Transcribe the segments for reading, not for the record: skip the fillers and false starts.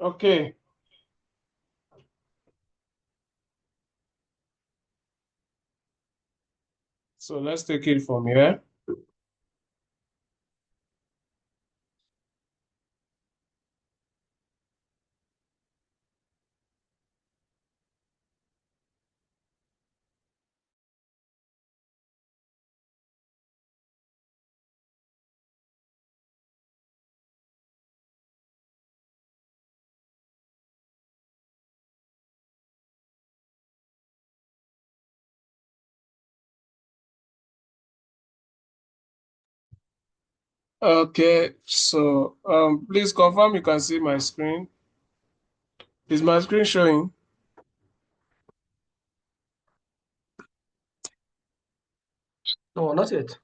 Okay. So let's take it from here. Okay, so please confirm you can see my screen. Is my screen showing? No, not yet.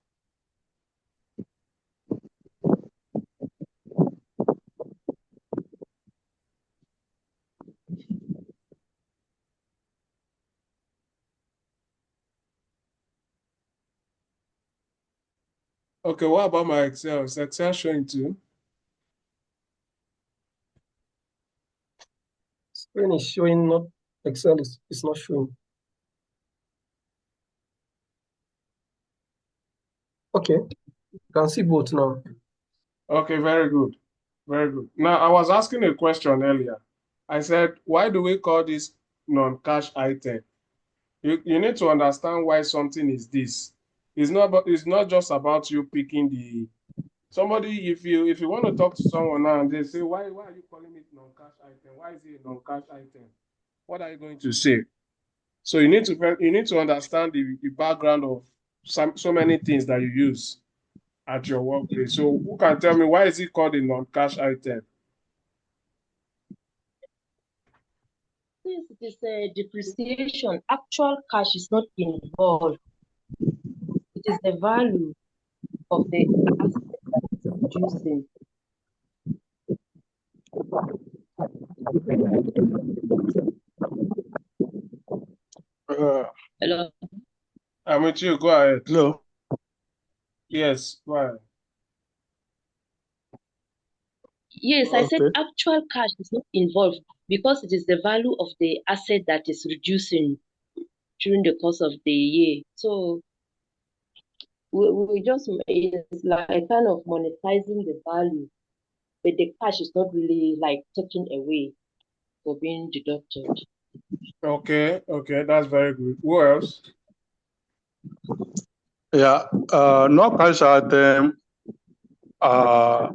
Okay, what about my Excel? Is Excel showing too? Screen is showing, not Excel is not showing. Okay, you can see both now. Okay, very good. Very good. Now, I was asking a question earlier. I said, why do we call this non-cash item? You need to understand why something is this. It's not just about you picking the somebody. If you want to talk to someone now and they say, why are you calling it non-cash item? Why is it a non-cash item? What are you going to say? So you need to understand the background of so many things that you use at your workplace. So who can tell me why is it called a non-cash item? Since it is a depreciation, actual cash is not involved. It is the value of the asset that is producing. Uh, Hello. I'm with you. Go ahead. Hello. Yes, go ahead. Yes, I said Okay. actual cash is not involved because it is the value of the asset that is reducing during the course of the year. So we just it's like kind of monetizing the value, but the cash is not really like taken away or being deducted. Okay, that's very good. Who else? Yeah. No cash item. All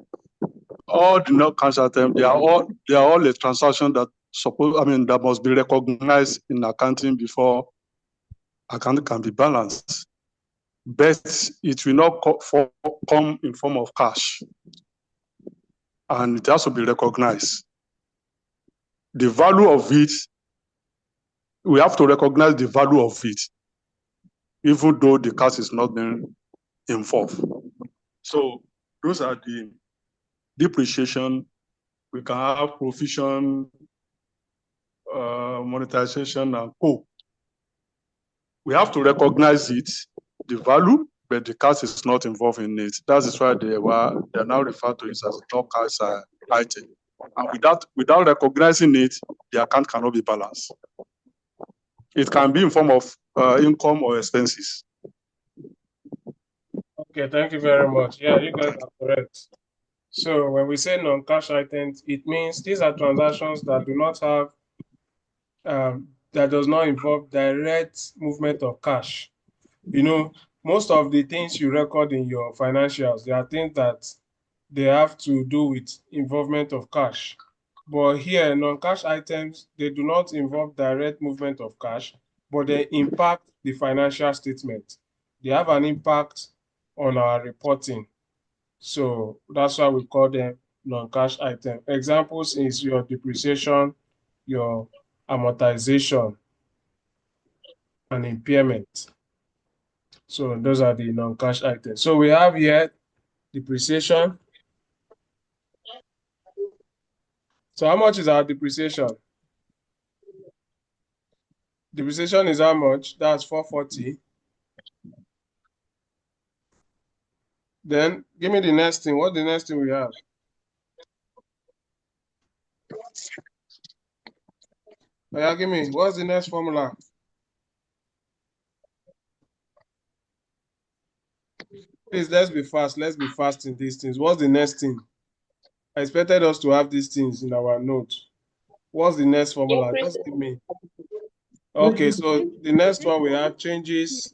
the no cash item. They are all a transaction that must be recognized in accounting before accounting can be balanced. But it will not come in form of cash, and it has to be recognized. The value of it, we have to recognize the value of it, even though the cash is not being involved. So those are the depreciation. We can have provision, monetization, and co. We have to recognize it, the value, but the cash is not involved in it. That is why they are now referred to it as a non-cash item. And without recognizing it, the account cannot be balanced. It can be in form of income or expenses. Okay, thank you very much. Yeah, you guys are correct. So when we say non-cash items, it means these are transactions that do not have that does not involve direct movement of cash. You know, most of the things you record in your financials, they are things that they have to do with involvement of cash. But here, non-cash items, they do not involve direct movement of cash, but they impact the financial statement. They have an impact on our reporting. So that's why we call them non-cash items. Examples is your depreciation, your amortization, and impairment. So those are the non-cash items. So we have here depreciation. So how much is our depreciation? Depreciation is how much? That's 440. Then give me the next thing. What's the next thing we have? Yeah, give me. What's the next formula? Please, let's be fast. Let's be fast in these things. What's the next thing? I expected us to have these things in our note. What's the next formula? Increase Just give me. Okay, so the next one we have changes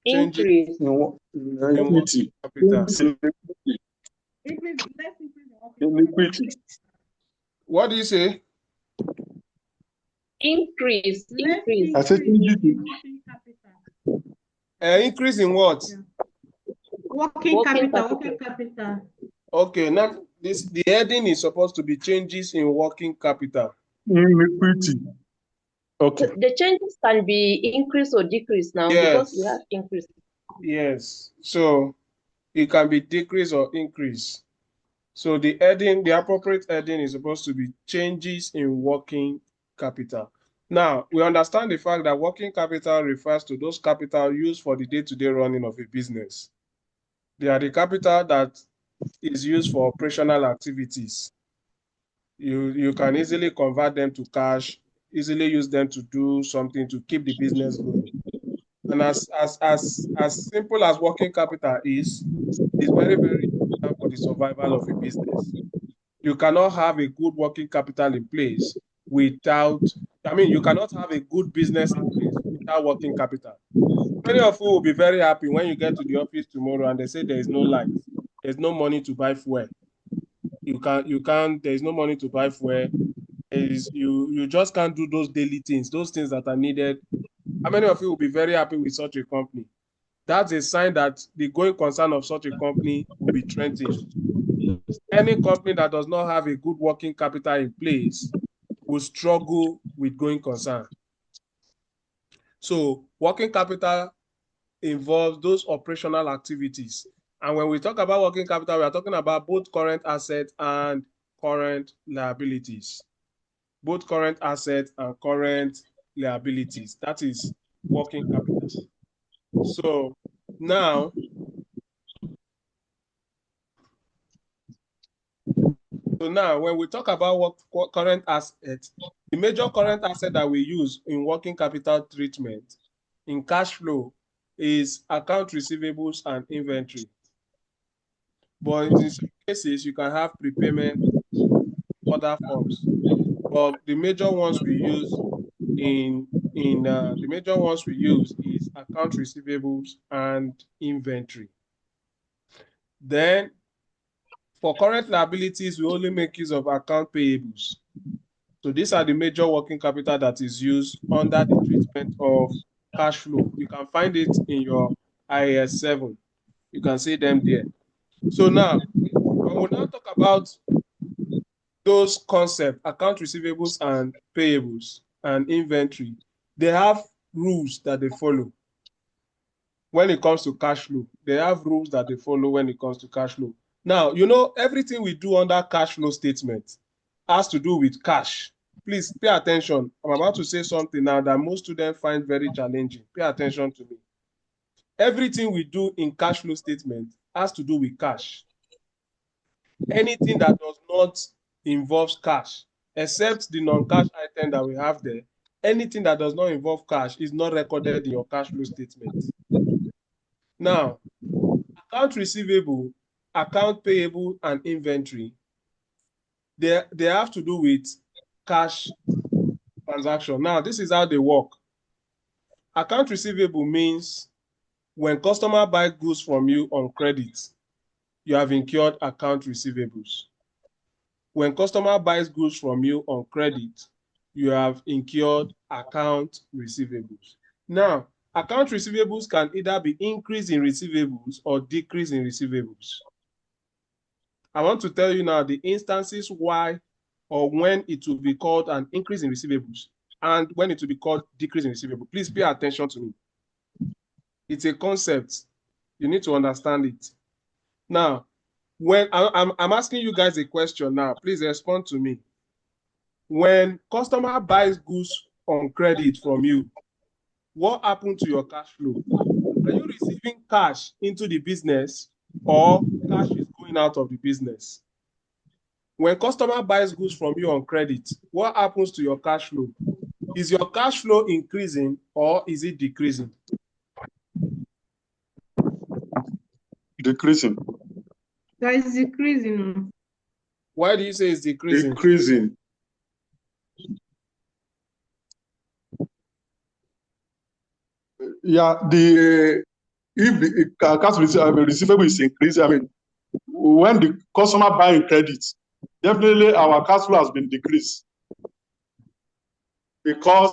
increase in in equity. capital. In equity. What do you say? increase. I said changes in Increase in what? Working capital. Okay, now the heading is supposed to be changes in working capital. equity. Okay. The changes can be increase or decrease now because we Yes. have increase. Yes. So it can be decrease or increase. So the heading, the appropriate heading is supposed to be changes in working capital. Now, we understand the fact that working capital refers to those capital used for the day-to-day running of a business. They are the capital that is used for operational activities. You can easily convert them to cash, easily use them to do something to keep the business going. And as simple as working capital is very, very important for the survival of a business. You cannot have a good working capital in place without, you cannot have a good business in place without working capital. Many of you will be very happy when you get to the office tomorrow and they say there is no light, there's no money to buy fuel. There's no money to buy fuel. You just can't do those daily things, those things that are needed. How many of you will be very happy with such a company? That's a sign that the going concern of such a company will be threatened. Any company that does not have a good working capital in place will struggle with going concern. So working capital involves those operational activities. And when we talk about working capital, we are talking about both current assets and current liabilities. Both current assets and current liabilities. That is working capital. So now, when we talk about what current assets, the major current asset that we use in working capital treatment in cash flow is account receivables and inventory. But in some cases, you can have prepayment, other forms. But the major ones we use is account receivables and inventory. Then for current liabilities, we only make use of account payables. So these are the major working capital that is used under the treatment of cash flow. You can find it in your IAS 7. You can see them there. So now, when we now talk about those concepts, account receivables and payables and inventory, they have rules that they follow when it comes to cash flow. They have rules that they follow when it comes to cash flow. Now, everything we do under cash flow statement has to do with cash. Please pay attention. I'm about to say something now that most students find very challenging. Pay attention to me. Everything we do in cash flow statement has to do with cash. Anything that does not involve cash, except the non-cash item that we have there, anything that does not involve cash is not recorded in your cash flow statement. Now, account receivable, account payable, and inventory, they have to do with cash transaction. Now, this is how they work. Account receivable means when customer buys goods from you on credit, you have incurred account receivables. When customer buys goods from you on credit, you have incurred account receivables. Now, account receivables can either be increase in receivables or decrease in receivables. I want to tell you now the instances why or when it will be called an increase in receivables and when it will be called decrease in receivables. Please pay attention to me. It's a concept. You need to understand it. Now, when I'm asking you guys a question now, please respond to me. When customer buys goods on credit from you, what happened to your cash flow? Are you receiving cash into the business or cash is going out of the business? When customer buys goods from you on credit, what happens to your cash flow? Is your cash flow increasing or is it decreasing? Decreasing. That is decreasing. Why do you say it's decreasing? Decreasing. Yeah, if the cash receivable is increasing, I mean, when the customer buying credit, definitely our cash flow has been decreased because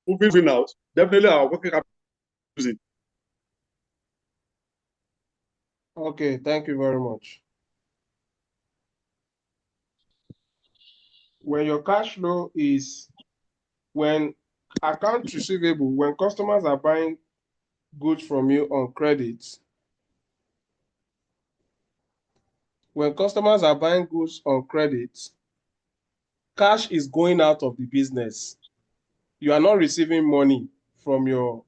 moving out, definitely our working capital is increasing. Okay, thank you very much. When your cash flow is, when account receivable, when customers are buying goods from you on credit, when customers are buying goods on credit, cash is going out of the business. You are not receiving money from your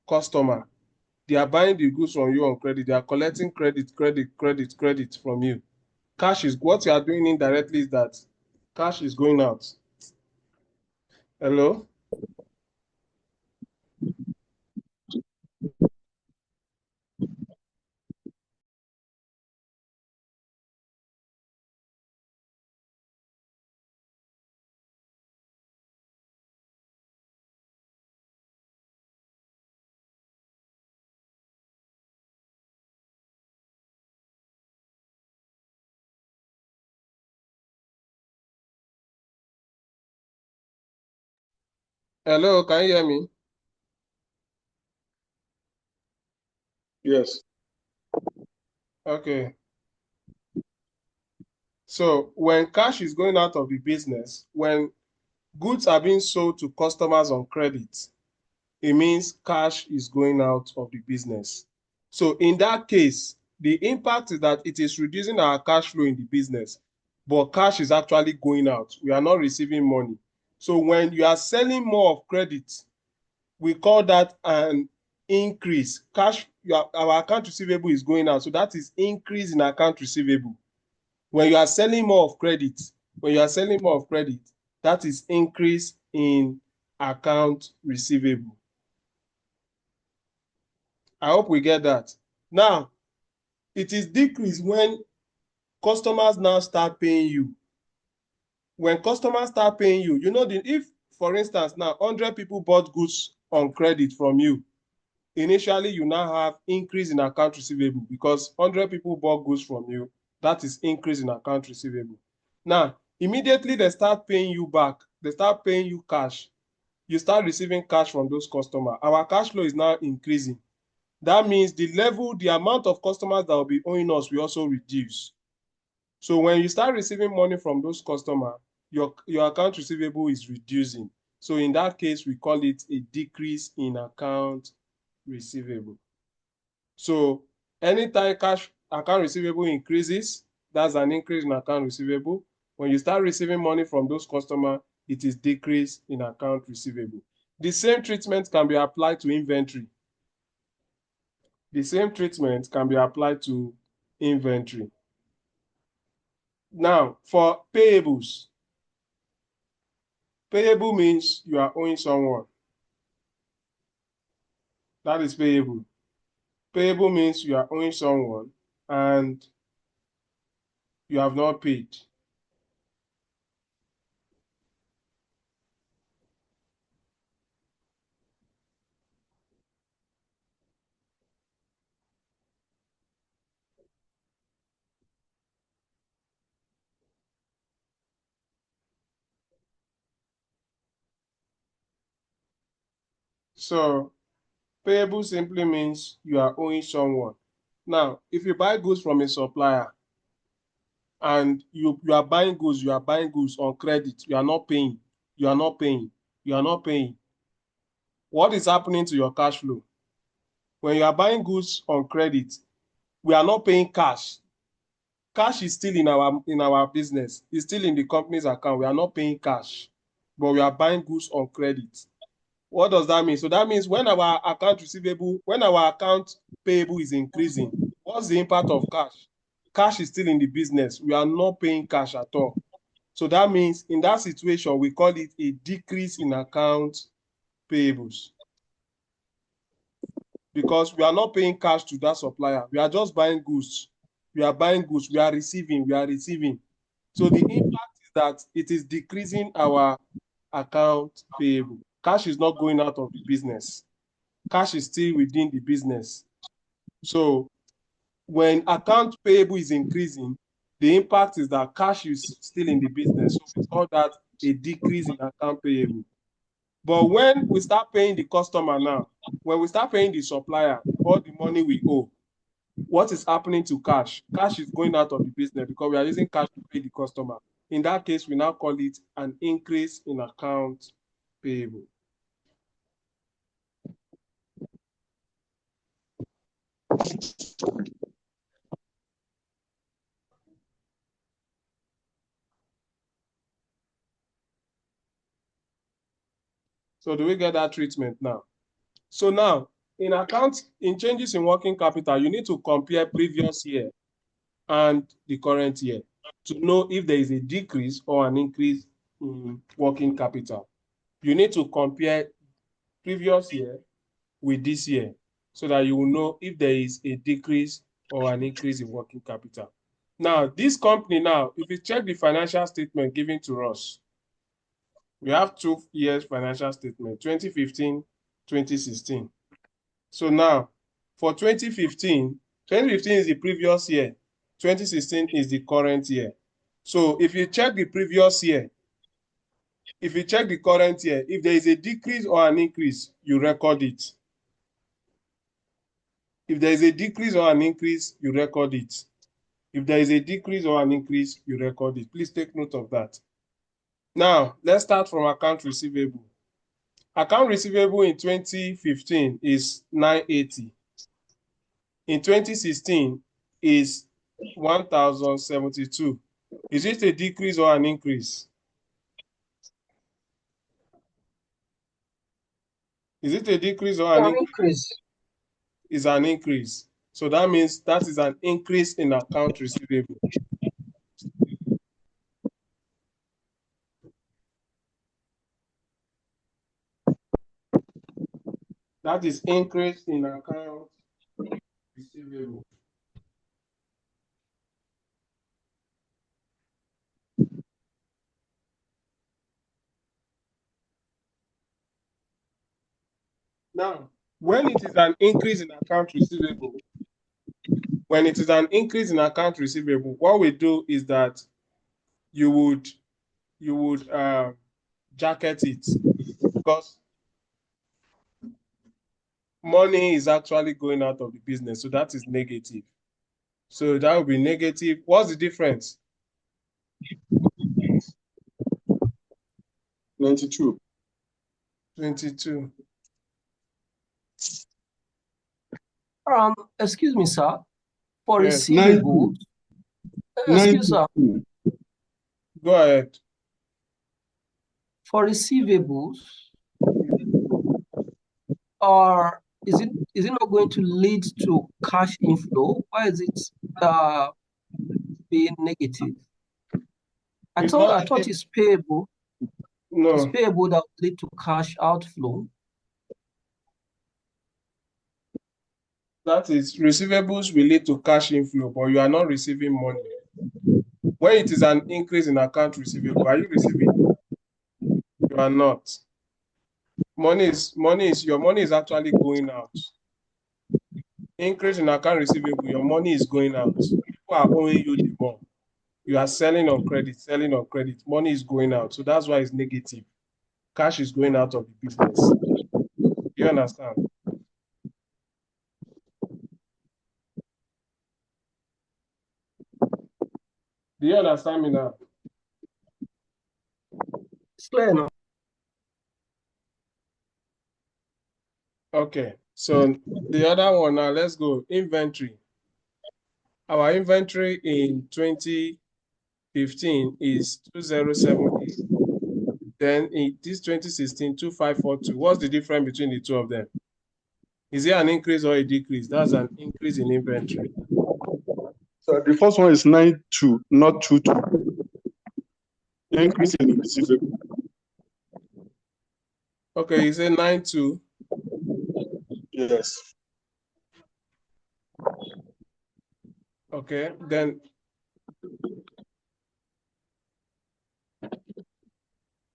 customer. They are buying the goods from you on credit. They are collecting credit from you. Cash is what you are doing indirectly is that cash is going out. Hello? Hello, can you hear me? Yes. Okay. So when cash is going out of the business, when goods are being sold to customers on credit, it means cash is going out of the business. So in that case, the impact is that it is reducing our cash flow in the business, but cash is actually going out. We are not receiving money. So when you are selling more of credit, we call that an increase. Cash, our account receivable is going out. So that is increase in account receivable. When you are selling more of credit, that is increase in account receivable. I hope we get that. Now, it is decrease when customers now start paying you. When customers start paying you, if, for instance, now 100 people bought goods on credit from you, initially you now have increase in account receivable because 100 people bought goods from you. That is increase in account receivable. Now, immediately they start paying you back. They start paying you cash. You start receiving cash from those customers. Our cash flow is now increasing. That means the amount of customers that will be owing us will also reduce. So when you start receiving money from those customers, your account receivable is reducing. So in that case, we call it a decrease in account receivable. So anytime account receivable increases, that's an increase in account receivable. When you start receiving money from those customers, it is decrease in account receivable. The same treatment can be applied to inventory. The same treatment can be applied to inventory. Now, for payables, payable means you are owing someone. That is payable. Payable means you are owing someone and you have not paid. So payable simply means you are owing someone. Now, if you buy goods from a supplier and you are buying goods on credit, you are not paying. What is happening to your cash flow? When you are buying goods on credit, we are not paying cash. cash is still in our business. It's still in the company's account. We are not paying cash, but we are buying goods on credit. What does that mean? So that means when our account payable is increasing, what's the impact of cash? Cash is still in the business. We are not paying cash at all. So that means in that situation, we call it a decrease in account payables. Because we are not paying cash to that supplier. We are just buying goods. We are buying goods. We are receiving. So the impact is that it is decreasing our account payable. Cash is not going out of the business. Cash is still within the business. So when account payable is increasing, the impact is that cash is still in the business. So we call that a decrease in account payable. But when we start paying the customer now, when we start paying the supplier all the money we owe, what is happening to cash? Cash is going out of the business because we are using cash to pay the customer. In that case, we now call it an increase in account payable. So do we get that treatment now? So now, in changes in working capital, you need to compare previous year and the current year to know if there is a decrease or an increase in working capital. You need to compare previous year with this year so that you will know if there is a decrease or an increase in working capital. Now, this company now, if you check the financial statement given to us, we have 2 years financial statement, 2015, 2016. So now, for 2015 is the previous year, 2016 is the current year. So if you check the previous year, if you check the current year, if there is a decrease or an increase, you record it. If there is a decrease or an increase, you record it. If there is a decrease or an increase, you record it. Please take note of that. Now, let's start from account receivable. Account receivable in 2015 is 980. In 2016 is 1,072. Is it a decrease or an increase? Is it a decrease or an increase? Is an increase. So that means that is an increase in account receivable. That is increase in account receivable. Now, when it is an increase in account receivable, what we do is that you would jacket it because money is actually going out of the business, so that is negative. So that would be negative. What's the difference? 92. 22. Excuse me, sir. For Yes. receivables, excuse sir. Go ahead. For receivables, or is it not going to lead to cash inflow? Why is it being negative? I thought it's payable. No. It's payable that will lead to cash outflow. That is, receivables will lead to cash inflow, but you are not receiving money. When it is an increase in account receivable, are you receiving? You are not. Your money is actually going out. Increase in account receivable, your money is going out. People are owing you the more. You are selling on credit, money is going out. So that's why it's negative. Cash is going out of the business. You understand? Do you understand me now? It's clear now. Okay, so the other one now, let's go. Inventory. Our inventory in 2015 is 2078. Then in this 2016, 2542. What's the difference between the two of them? Is it an increase or a decrease? That's an increase in inventory. So the first one is 92, not 22. Increase in receivable. Okay, you say 92. Yes. Okay, then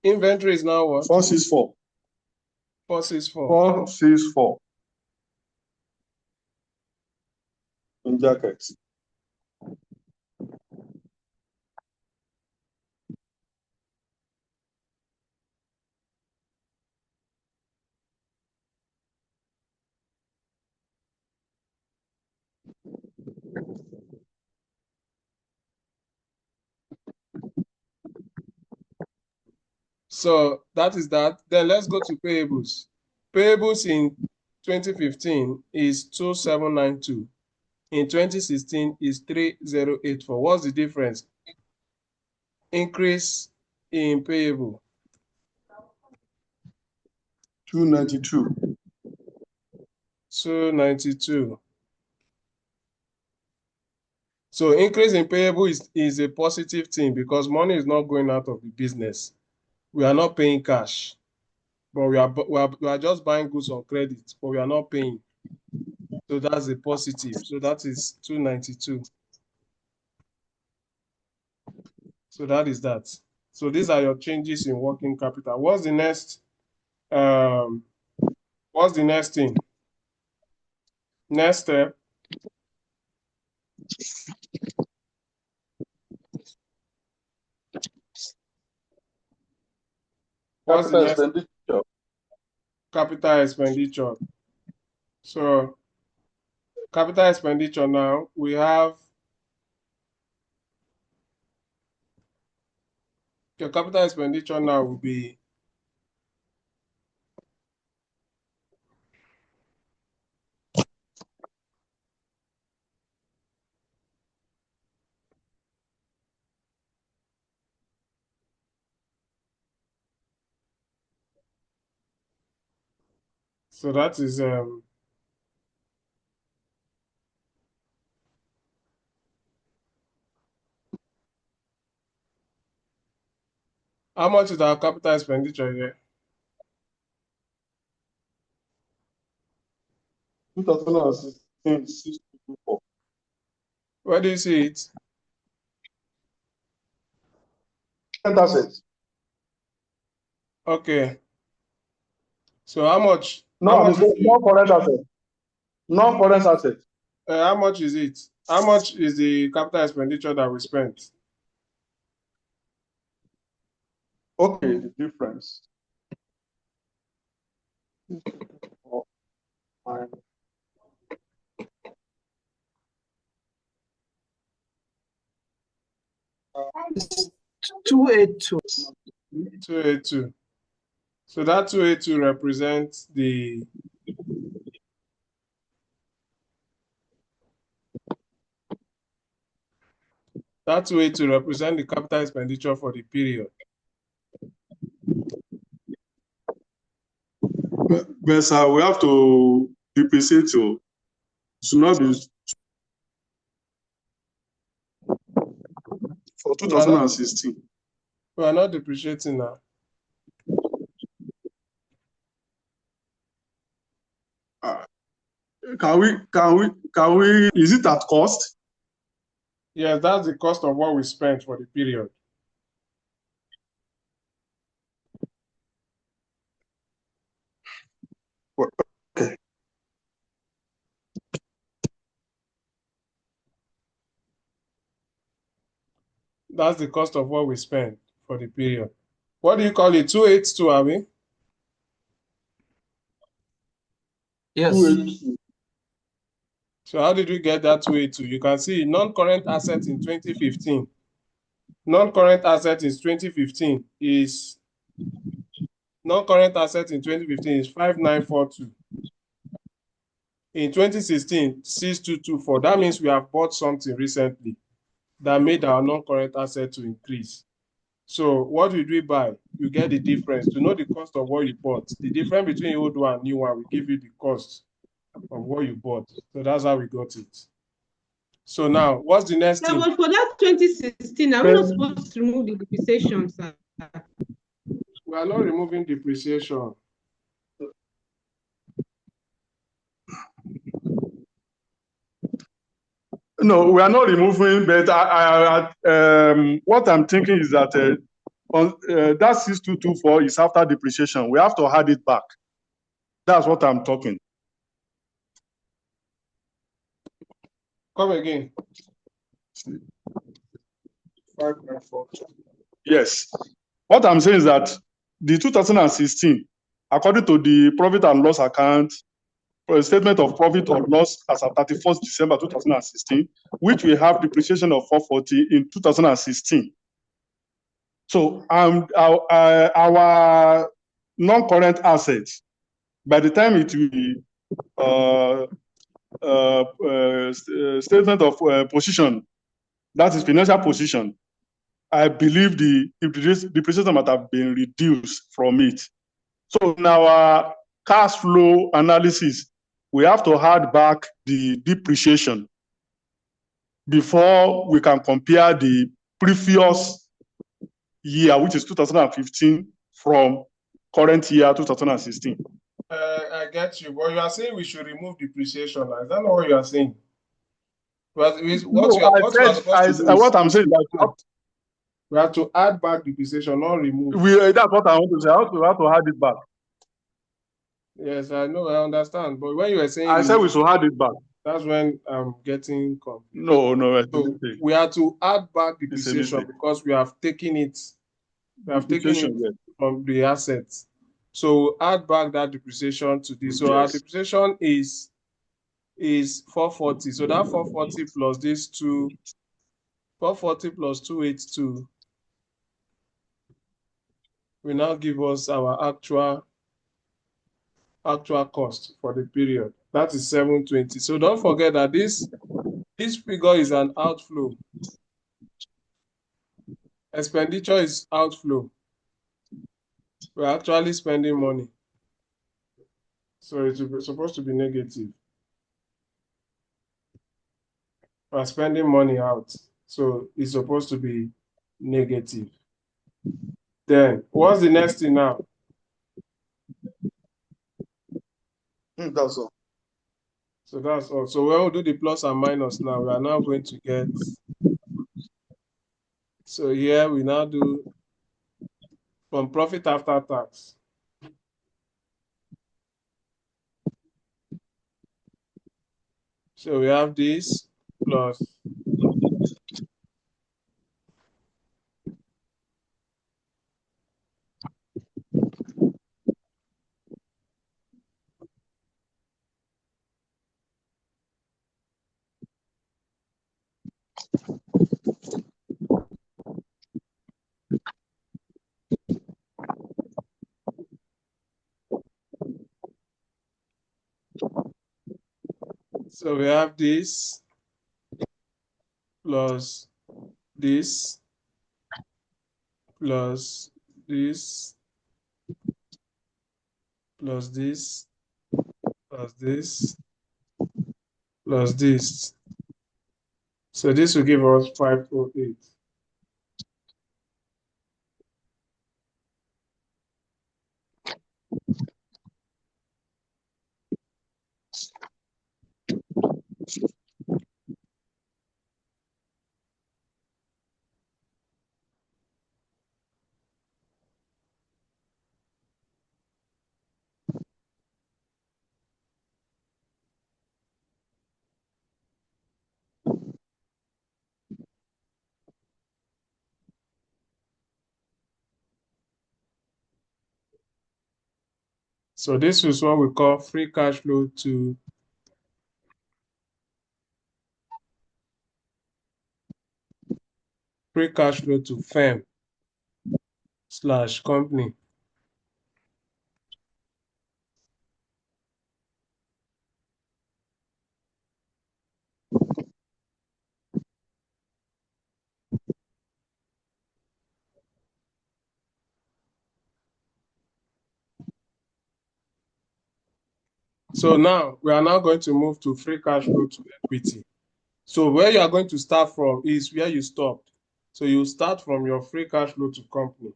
inventory is now what? 464. 464. 464. In jackets. So that is that. Then let's go to payables. Payables in 2015 is 2792. In 2016 is 3084. What's the difference? Increase in payable. 292. 292. So increase in payable is a positive thing because money is not going out of the business. We are not paying cash, but we are just buying goods on credit, but we are not paying. So that's a positive. So that is 292. So that is that. So these are your changes in working capital. What's the next? What's the next thing? Next step. What's the next? Expenditure. Capital expenditure. So capital expenditure now, we have your capital expenditure now will be so that is how much is our capital expenditure here? 2016, 624. Where do you see it? Current assets. Okay. So how much? No, I'm saying non-current assets. Non-current assets. How much is it? How much is the capital expenditure that we spent? Okay, the difference. It's 282. 282. So that 282 represents the capital expenditure for the period. But sir, we have to depreciate to not be for 2016. We are not depreciating now. Can we, is it at cost? Yes, that's the cost of what we spent for the period. Okay. That's the cost of what we spent for the period. What do you call it? 282, Abi? Yes. 282. So how did we get that 282? You can see non-current assets in 2015. Non-current asset in 2015 is 5942. In 2016, 6224. That means we have bought something recently that made our non-current asset to increase. So what we do by, you get the difference. To know the cost of what you bought, the difference between old one and new one will give you the cost of what you bought. So that's how we got it. So now, what's the next Yeah, thing? but for that 2016, are we not supposed to remove the depreciation, sir? We are not removing depreciation. No, we are not removing, but what I'm thinking is that that 6224 is after depreciation. We have to add it back. That's what I'm talking. Come again. 5.4. Yes. What I'm saying is that the 2016, according to the profit and loss account, statement of profit or loss as of 31st December 2016, which we have depreciation of 440 in 2016. So our non-current assets, by the time it will statement of position, that is financial position, I believe the depreciation might have been reduced from it. So in our cash flow analysis, we have to add back the depreciation before we can compare the previous year, which is 2015, from current year 2016. I get you, but you are saying we should remove depreciation. Is that not what you are saying? What I'm saying that we have to add back depreciation, not remove. That's what I want to say. We have to add it back. Yes, I know, I understand. But when you were saying I said we should add it back. That's when I'm getting confused. No. So we have to add back depreciation because we have taken it. We have taken it from the assets. So add back that depreciation to this. So our depreciation is 440. So that 440 plus these two, 440 plus 282 will now give us our actual cost for the period. That is 720. So don't forget that this figure is an outflow. Expenditure is outflow. We're actually spending money. So it's supposed to be negative. We're spending money out. So it's supposed to be negative. Then what's the next thing now? That's all. So that's all. So when we do the plus and minus now, we are now going to get. So here we now do from profit after tax. So we have this plus so we have this plus this plus this plus this plus this plus this. So this will give us 508. So this is what we call free cash flow to firm / company. So now we are now going to move to free cash flow to equity. So where you are going to start from is where you stopped. So you start from your free cash flow to company.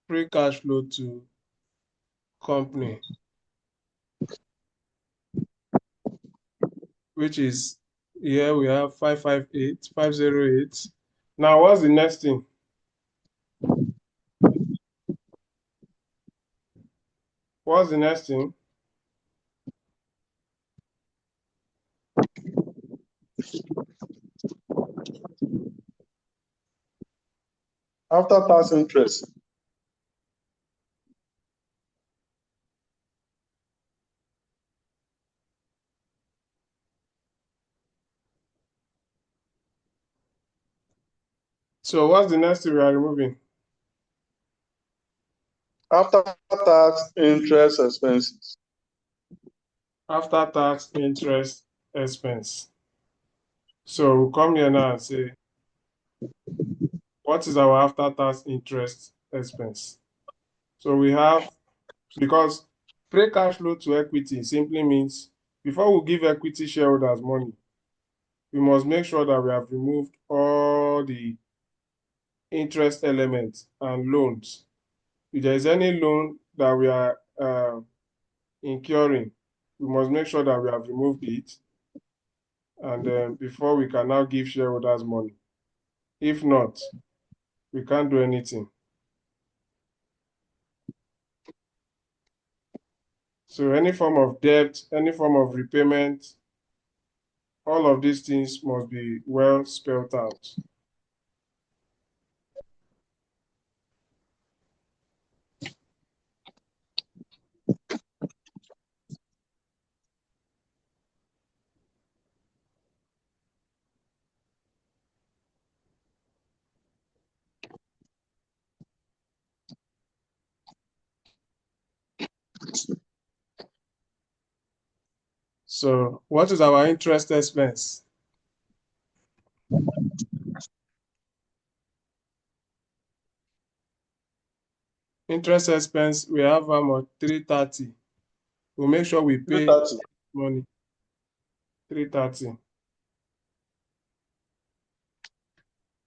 Free cash flow to company, which is here we have 508. Now, what's the next thing? What's the next thing? After tax interest. So what's the next thing we are removing? After tax interest expenses. After tax interest expense. So we'll come here now and say, what is our after tax interest expense? So we have, because free cash flow to equity simply means before we give equity shareholders money, we must make sure that we have removed all the interest elements and loans. If there is any loan that we are incurring, we must make sure that we have removed it, and then before we can now give shareholders money. If not, we can't do anything. So any form of debt, any form of repayment, all of these things must be well spelled out. So what is our interest expense? Interest expense, we have 330. We'll make sure we pay 330. money. 330.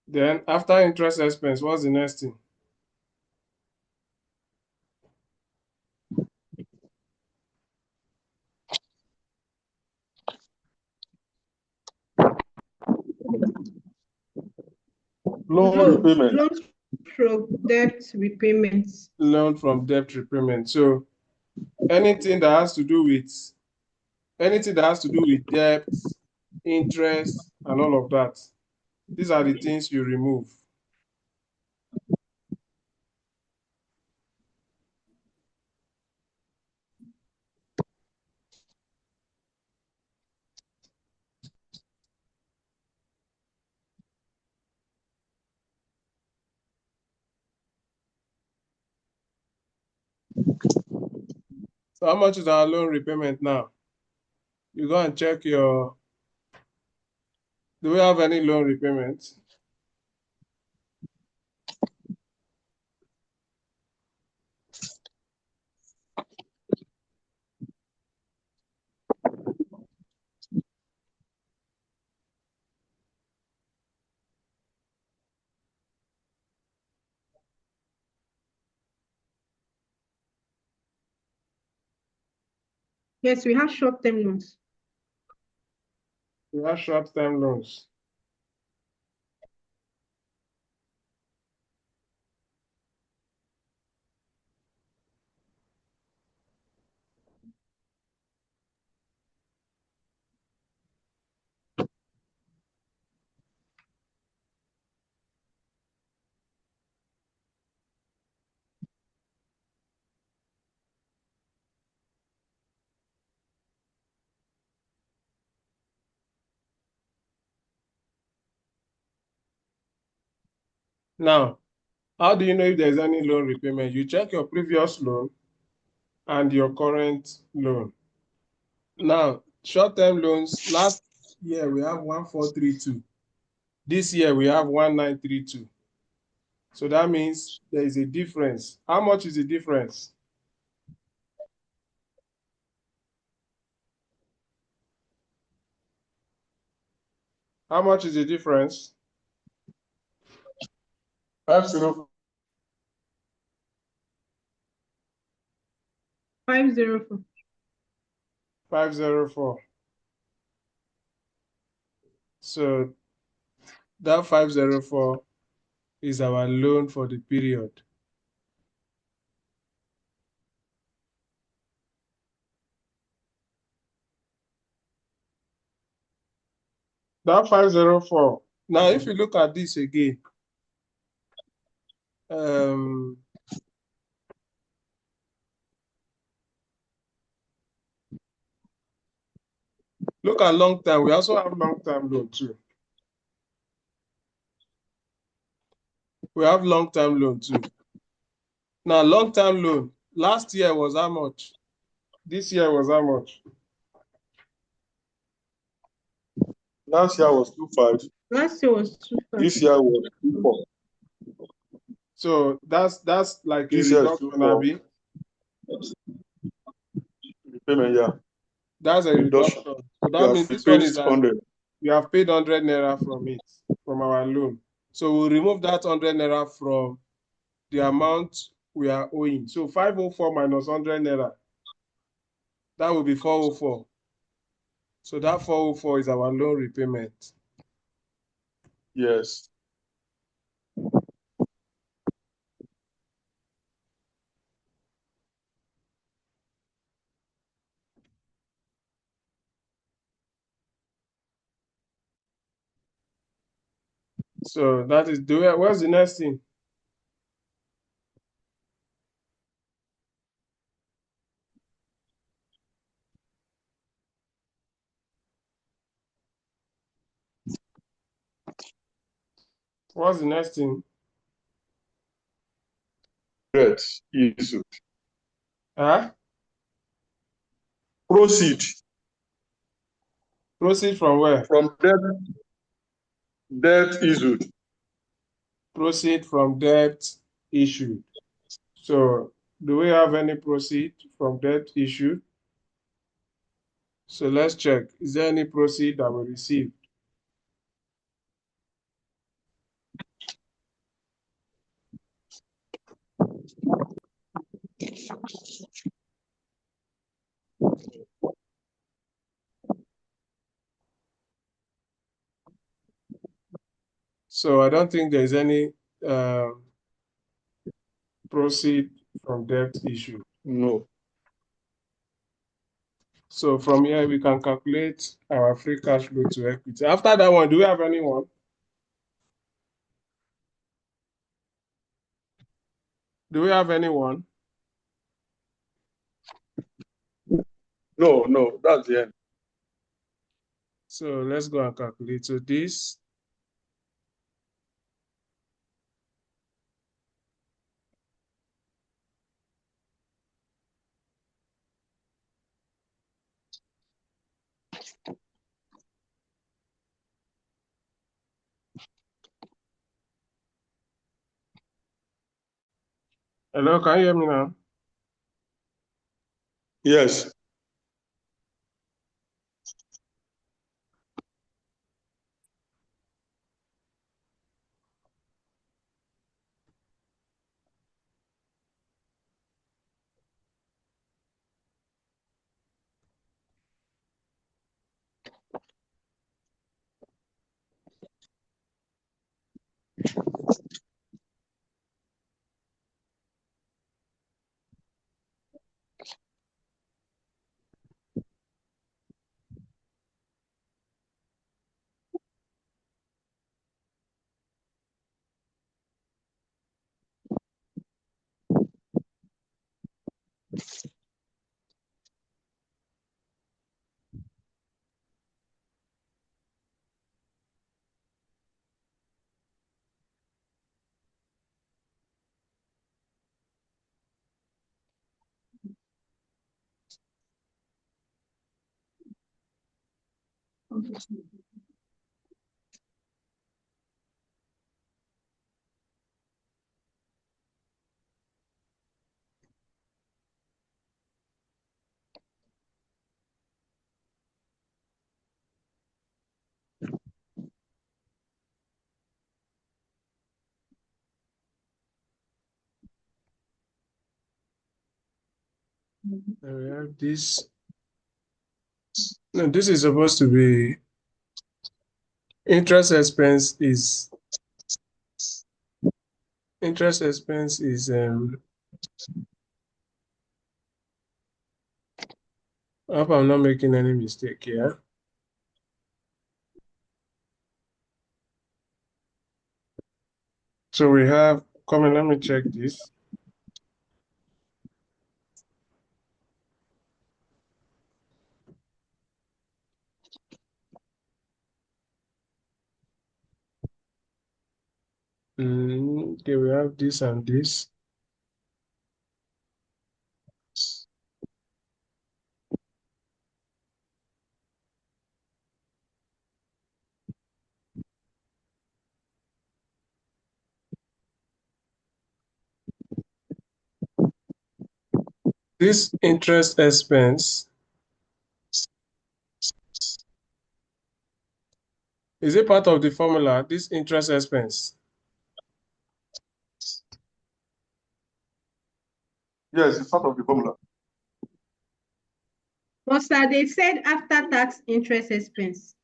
Then after interest expense, what's the next thing? Loan repayment. Loans from debt repayments. Loan from debt repayment. So anything that has to do with debt, interest, and all of that, these are the things you remove. So how much is our loan repayment now? You go and check your, do we have any loan repayment? Yes, we have short-term loans. We have short-term loans. Now, how do you know if there's any loan repayment? You check your previous loan and your current loan. Now, short-term loans, last year we have 1432. This year we have 1932. So that means there is a difference. How much is the difference? How much is the difference? 504. 504. 504. So that 504 is our loan for the period. That 504. Now, if you look at this again, look at long term. We also have long term loan too. We have long term loan too. Now, long term loan, last year was how much? This year was how much? Last year was 25. Last year was 25. This year was 24. So that's like a This year is reduction, 24. Abi. Repayment, yeah. That's a Reduction. reduction. So You that have means this one paid is 100. we have paid 100 naira from it, from our loan. So we'll remove that 100 naira from the amount we are owing. So 504 minus 100 naira, that will be 404. So that 404 is our loan repayment. Yes. So that is what's the next thing? What's the next thing? Debt issued. Huh? Proceed Proceed from where? from debt issued. Proceed from debt issued. So do we have any proceed from debt issued? So let's check. Is there any proceed that we received? So I don't think there's any proceed from debt issue. No. So from here, we can calculate our free cash flow to equity. After that one, do we have anyone? Do we have anyone? No, that's the end. So let's go and calculate. So this hello, can you hear me now? Yes. And we have this. No, this is supposed to be interest expense is I hope I'm not making any mistake here. So we have, come on, let me check this. Okay, we have this and this. This interest expense, is it part of the formula, this interest expense? Yes, it's part of the formula. But sir, they said after tax interest expense.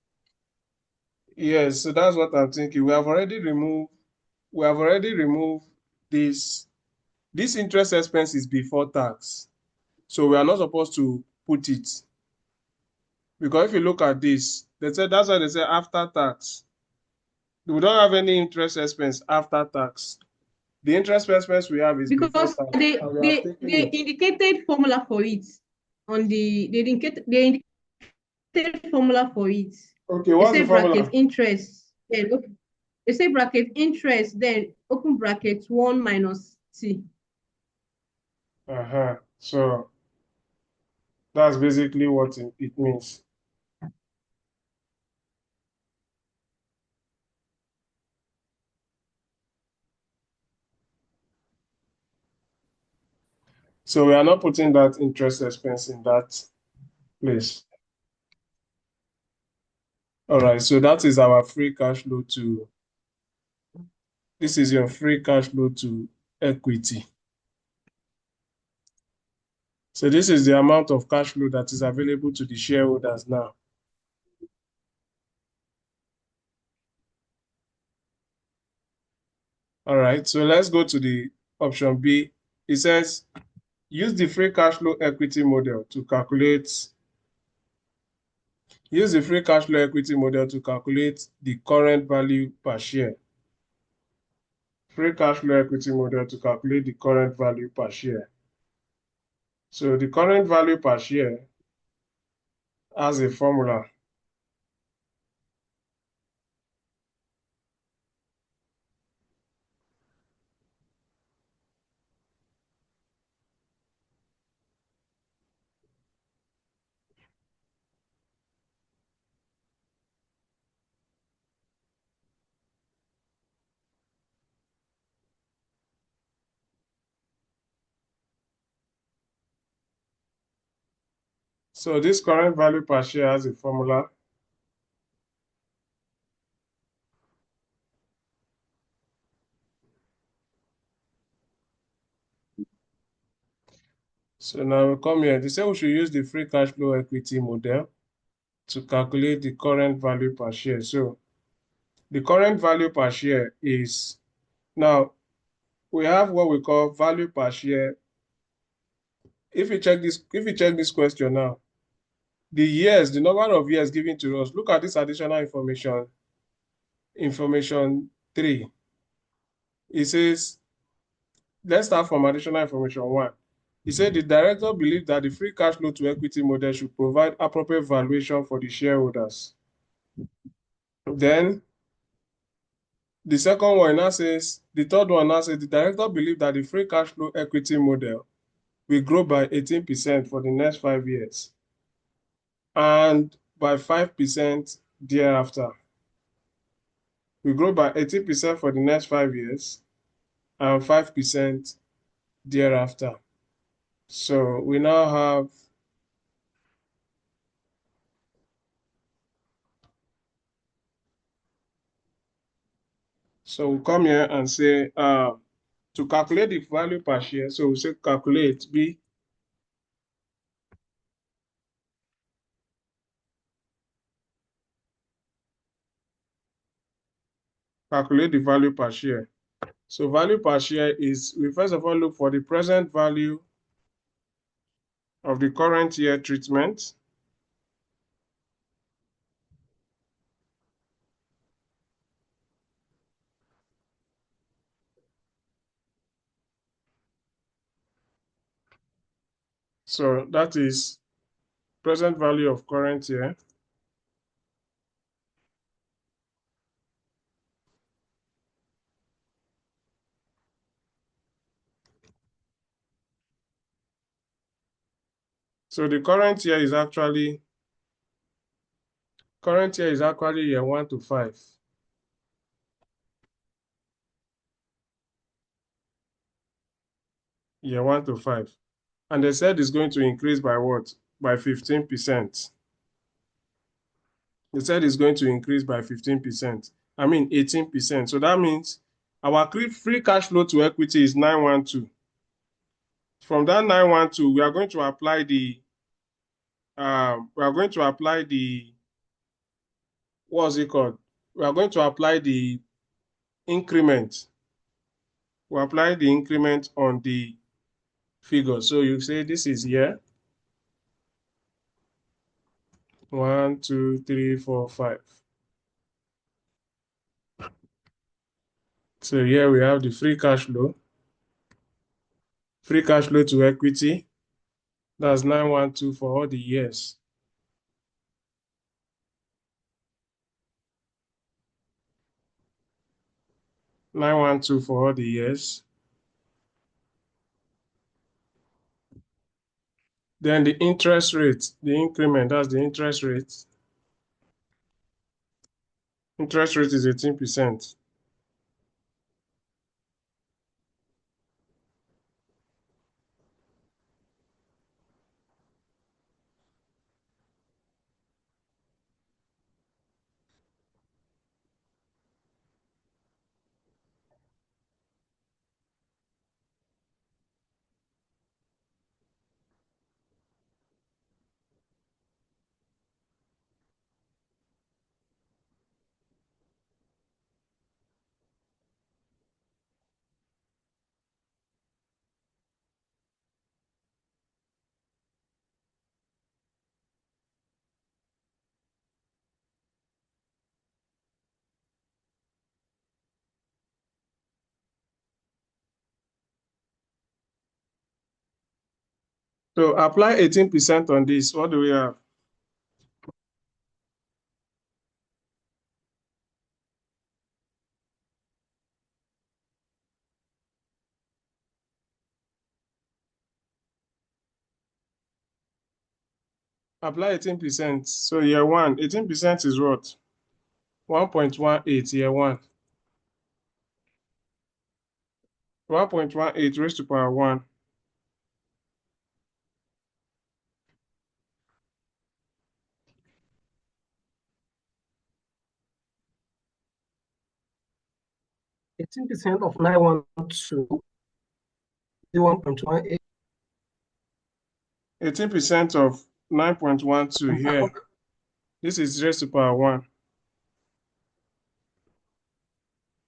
Yes, so that's what I'm thinking. We have already removed this. This interest expense is before tax. So we are not supposed to put it. Because if you look at this, they said that's why they say after tax. We don't have any interest expense after tax. The interest expense we have is before Because tax, they and we have taken they it. indicated formula for it on the they indicated formula for it. Okay, They what's say the formula? bracket interest, then they say bracket interest, then open bracket 1 minus T. So that's basically what it means. So we are not putting that interest expense in that place. All right, so that is our free cash flow to, this is your free cash flow to equity. So this is the amount of cash flow that is available to the shareholders now. All right, so let's go to the option B. It says, use the free cash flow equity model to calculate, use the free cash flow equity model to calculate the current value per share. Free cash flow equity model to calculate the current value per share. So the current value per share has a formula. So this current value per share has a formula. So now we come here. They say we should use the free cash flow equity model to calculate the current value per share. So the current value per share is, now we have what we call value per share. If you check this question now, the years, the number of years given to us, look at this additional information 3. It says, let's start from additional information 1. He said the director believed that the free cash flow to equity model should provide appropriate valuation for the shareholders. Then the second one now says, the third one now says the director believed that the free cash flow equity model will grow by 18% for the next 5 years and by 5% thereafter. We grow by 18% for the next 5 years and 5% thereafter. So we now have, so we come here and say, to calculate the value per share, so we say calculate B. calculate the value per share. So value per share is, we first of all look for the present value of the current year treatment. So that is present value of current year. So the current year is actually year 1 to 5. Year 1 to 5. And they said it's going to increase by what? By 15%. They said it's going to increase by 15%. I mean 18%. So that means our free cash flow to equity is 912. From that 912, we are going to apply the what's it called? We are going to apply the increment. We apply the increment on the figure. So you say this is here. 1, 2, 3, 4, 5. So here we have the free cash flow. Free cash flow to equity. That's 912 for all the years. $912 for all the years. Then the interest rate, the increment, that's the interest rate. Interest rate is 18%. So apply 18% on this. What do we have? Apply 18%. So year 1, 18% is what? 1.18 year 1. 1.18 raised to power 1. Eighteen percent of 912 is 1.18. 18% of 9.12 here. This is raised to power 1.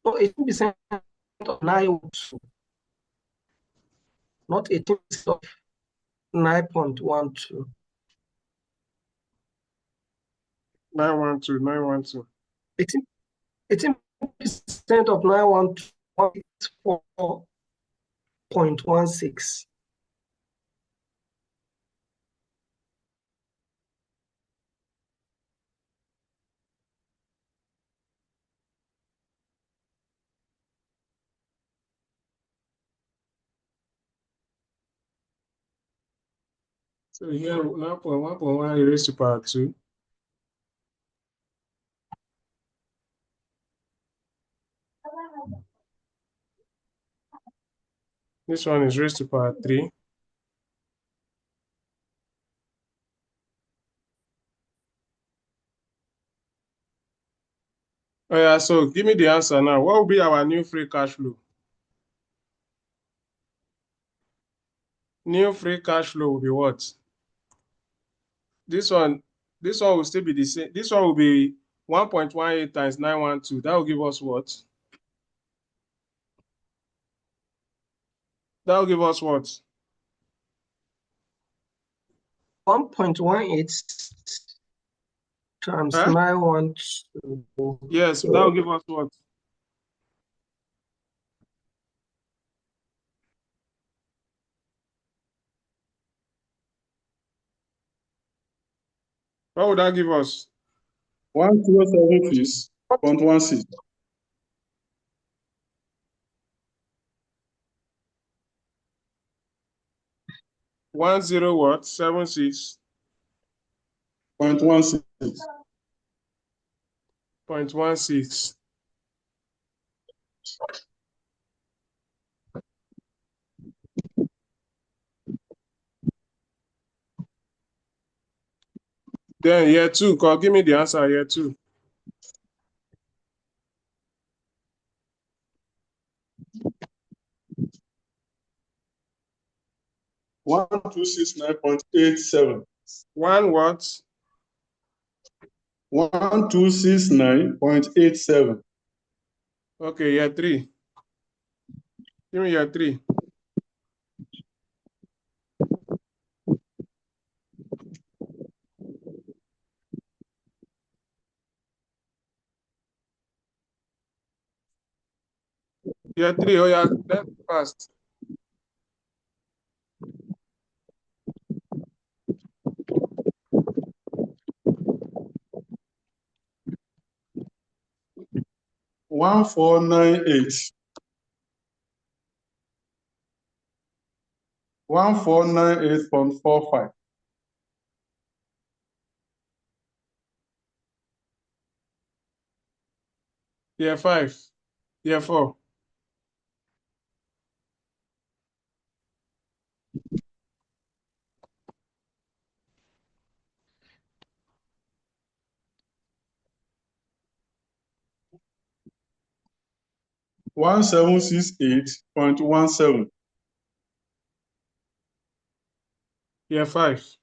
So 18% of 912, not 18% of 9.12. 912. 18% of 912 is 4.16. So here 9.1.1 raised to power 2. This one is raised to power 3. Oh yeah, so give me the answer now. What will be our new free cash flow? New free cash flow will be what? This one will still be the same. This one will be 1.18 times 912. That will give us what? That will give us what? 1.18 times Huh? 912. Yes, that will give us what? What would that give us? 1076.16. 10 what? 76. 0.16. 0.16. Then year 2, give me the answer, year 2. 1269.87. 1 what? 1269.87. Okay, year 3. Give me year 3. Year 3, oh yeah, that's fast. One four nine eight. 1498.45. Year 5. Year 4. One 1768.17. Year 5.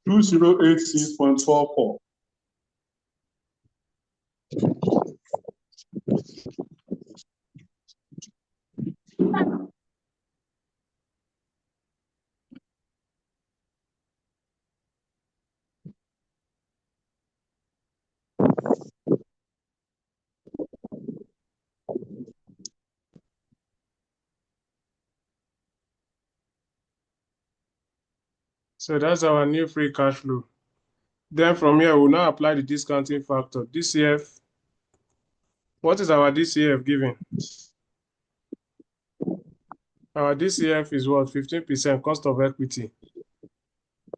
Two 2086.44. So that's our new free cash flow. Then from here, we'll now apply the discounting factor. DCF. What is our DCF given? Our DCF is what? 15% cost of equity.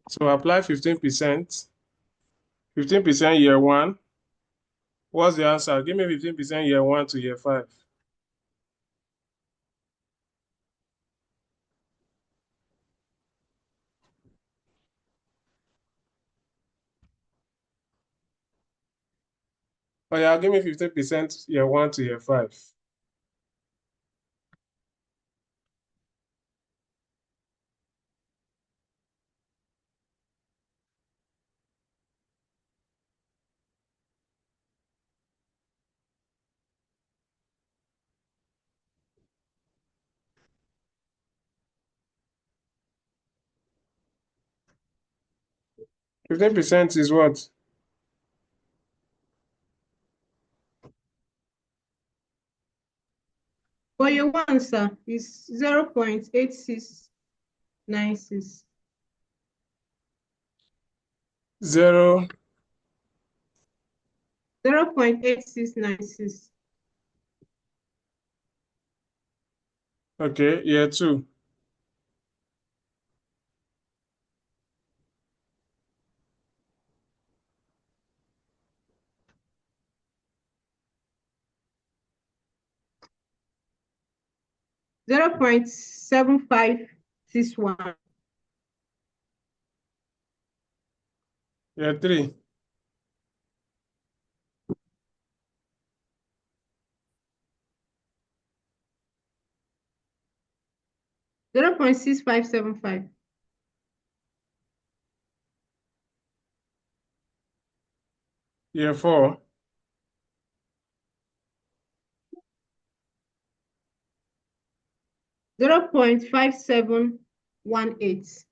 So apply 15%. 15% year 1. What's the answer? Give me 15% year 1 to year 5. Oh yeah, give me 15% year 1 to year 5. %% is what? For your one, sir, is 0.8696. 0. 0.8696. Okay, year 2. 0.7561. Year 3. 0.6575. Year 4. 0.5718.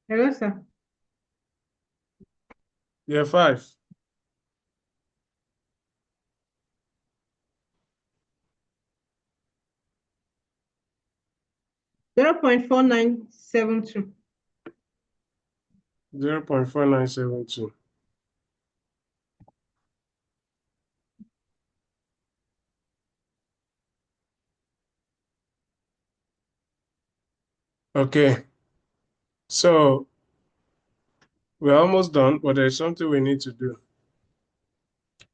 Hello, sir. Year 5. 0.4972. 0.4972. Okay. So we're almost done, but there's something we need to do.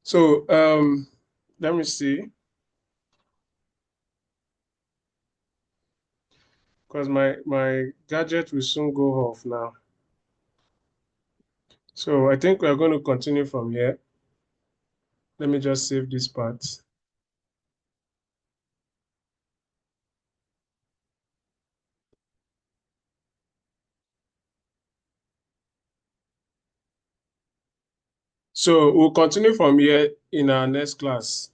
So let me see. Because my gadget will soon go off now. So I think we're going to continue from here. Let me just save this part. So we'll continue from here in our next class.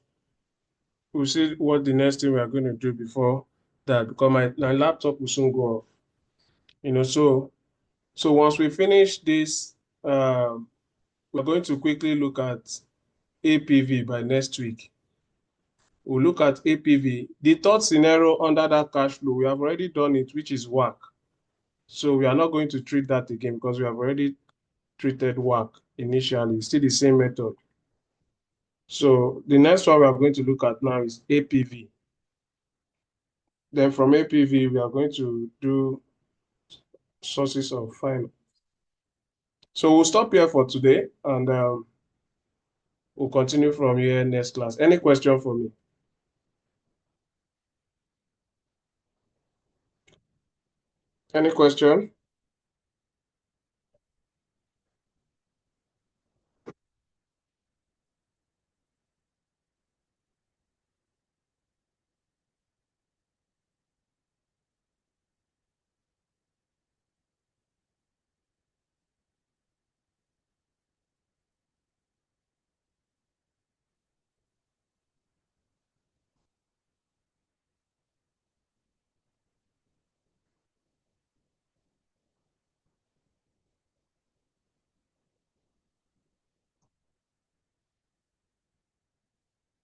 We'll see what the next thing we are going to do before that, because my laptop will soon go off. So once we finish this, we're going to quickly look at APV by next week. We'll look at APV. The third scenario under that cash flow, we have already done it, which is WACC. So we are not going to treat that again because we have already treated WACC initially. It's still the same method. So the next one we are going to look at now is APV. Then from APV, we are going to do sources of finance. So we'll stop here for today, and we'll continue from here next class. Any question for me? Any question?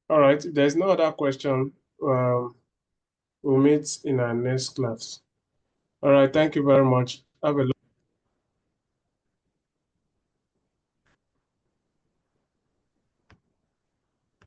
All right, if there's no other question, we'll meet in our next class. All right, thank you very much. Have a